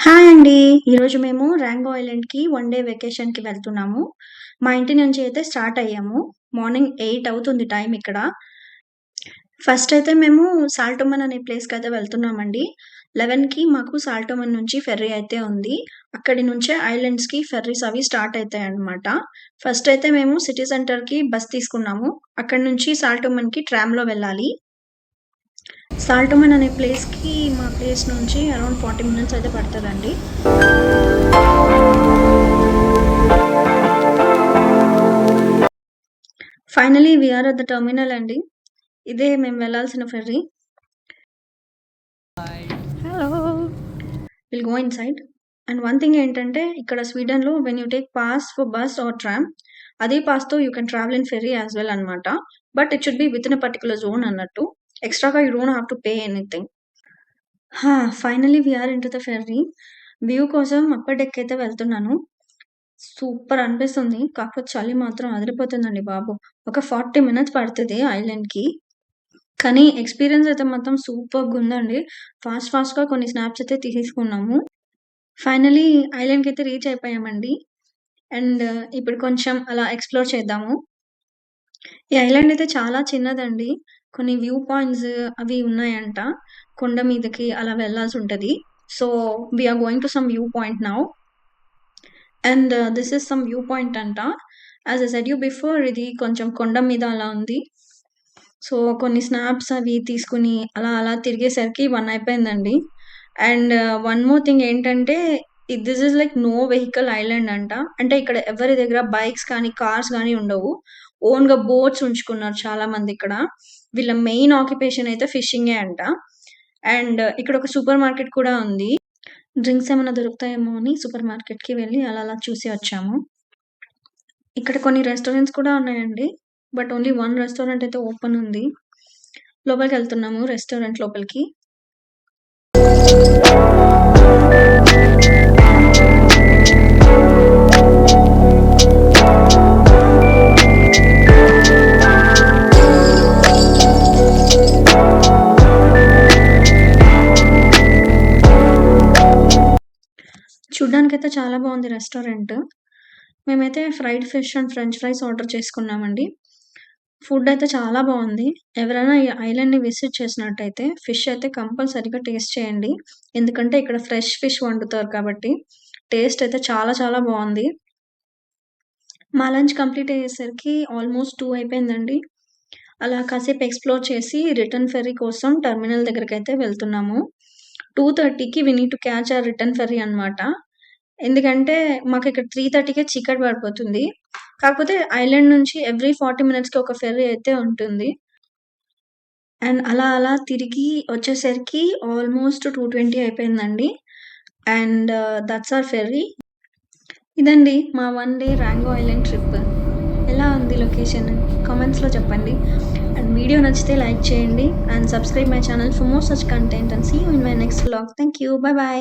Hi అండి. ఈరోజు మేము రాంగో ఐలాండ్‌కి వన్ డే వెకేషన్‌కి వెళ్తున్నాము. మా ఇంటి నుంచి అయితే స్టార్ట్ అయ్యాము. మార్నింగ్ 8 అవుతుంది టైం ఇక్కడ. ఫస్ట్ అయితే మేము సాల్టోమన్ అనే ప్లేస్‌కయితే వెళ్తున్నామండి. 11కి మాకు సాల్టోమన్ నుంచి ఫెర్రీ అయితే ఉంది. అక్కడి నుంచే ఐలాండ్స్‌కి ఫెర్రీస్ అవి స్టార్ట్ అయితాయన్నమాట. ఫస్ట్ అయితే మేము సిటీ సెంటర్‌కి బస్ తీసుకున్నాము. అక్కడి నుంచి సాల్టోమన్‌కి ట్రామ్‌లో వెళ్ళాలి. సాల్టోమన్ అనే ప్లేస్‌కి మా ప్లేస్ నుంచి అరౌండ్ 40 మినిట్స్ అయితే పడతదండి. Finally we are at the terminal అండి. ఇదే మేము వెళ్ళాల్సిన ferry. Hello! Will go inside. And one thing ఏంటంటే ఇక్కడ స్వీడన్‌లో when you take pass for bus or tram అదే పాస్‌తో you can travel in ferry as well అన్నమాట. But it should be within a particular zone అన్నట్టు. ఎక్స్‌ట్రా‌గా you don't have to pay anything. Finally we are into the ferry. View కోసం upper deck అయితే వెళ్తున్నాను. Super అనిపిస్తుంది. కాకపోతే చలి మాత్రం అదిరిపోతుందండి బాబు. ఒక 40 మినిట్స్ పడతది ఐలాండ్‌కి. కానీ ఎక్స్‌పీరియన్స్ అయితే మాత్రం సూపర్‌గుందండి. ఫాస్ట్‌గా కొన్ని స్నాప్స్ అయితే తీసేసుకున్నాము. ఫైనలీ ఐలాండ్‌కైతే రీచ్ అయిపోయామండి. అండ్ ఇప్పుడు కొంచెం అలా ఎక్స్‌ప్లోర్ చేద్దాము. ఈ ఐలాండ్ అయితే చాలా చిన్నదండి. కొన్ని వ్యూ పాయింట్స్ అవి ఉన్నాయంట. కొండ మీదకి అలా వెళ్ళాల్సుంటది. So, we are going to some view point now. And this is some view point అంట. As I said you before ఇది కొంచెం కొండ మీద అలా ఉంది. సో, కొన్ని స్నాప్స్ అవి తీసుకొని అలా తిరిగేసరికి 1 అయిపోయిందండి. అండ్ వన్ మోర్ థింగ్ ఏంటంటే this is like no vehicle island అంట. అంటే ఇక్కడ ఎవరి దగ్గర బైక్స్ కానీ, కార్స్ గానీ ఉండవు. ఓన్‌గా బోట్స్ ఉంచుకున్నారు చాలా మందిక్కడ. వీళ్ళ మెయిన్ ఆక్యుపేషన్ అయితే ఫిషింగే అంట. అండ్ ఇక్కడ ఒక సూపర్ మార్కెట్ కూడా ఉంది. డ్రింక్స్ ఏమన్నా దొరుకుతాయేమో అని సూపర్ మార్కెట్‌కి వెళ్ళి అలా చూసి వచ్చాము. ఇక్కడ కొన్ని రెస్టారెంట్స్ కూడా ఉన్నాయండి. బట్ ఓన్లీ 1 రెస్టారెంట్ అయితే ఓపెన్ ఉంది. లోపలికెళ్తున్నాము రెస్టారెంట్ లోపలికి. చూడ్డానికైతే చాలా బావుంది రెస్టారెంట్. మేమైతే fried fish and French fries order చేసుకున్నామండి. ఫుడ్ అయితే చాలా బావుంది. ఎవరైనా ఈ ఐలాండ్‌ని విజిట్ చేసినట్టయితే ఫిష్ అయితే కంపల్సరీగా టేస్ట్ చేయండి. ఎందుకంటే ఇక్కడ ఫ్రెష్ ఫిష్ వండుతారు కాబట్టి. టేస్ట్ అయితే చాలా బావుంది. మా లంచ్ కంప్లీట్ అయ్యేసరికి ఆల్మోస్ట్ 2 అయిపోయిందండి. అలా కాసేపు ఎక్స్‌ప్లోర్ చేసి రిటర్న్ ఫెర్రీ కోసం టెర్మినల్ దగ్గరకైతే వెళ్తున్నాము. 2:30కి we need to catch our return ferry అన్నమాట. ఎందుకంటే మాకిక్కడ 3:30కే చీకటి పడిపోతుంది. కాకపోతే ఐలాండ్ నుంచి ఎవ్రీ 40 మినిట్స్‌కి ఒక ఫెర్రీ అయితే ఉంటుంది. అండ్ అలా తిరిగి వచ్చేసరికి ఆల్మోస్ట్ 2:20 అయిపోయిందండి. And that's our ferry. ఇదండి మా one day Rango island trip. ఎలా ఉంది లొకేషన్? కామెంట్స్‌లో చెప్పండి. అండ్ వీడియో నచ్చితే లైక్ చేయండి. And subscribe my channel for more such content and see you in my next vlog. Thank you. By.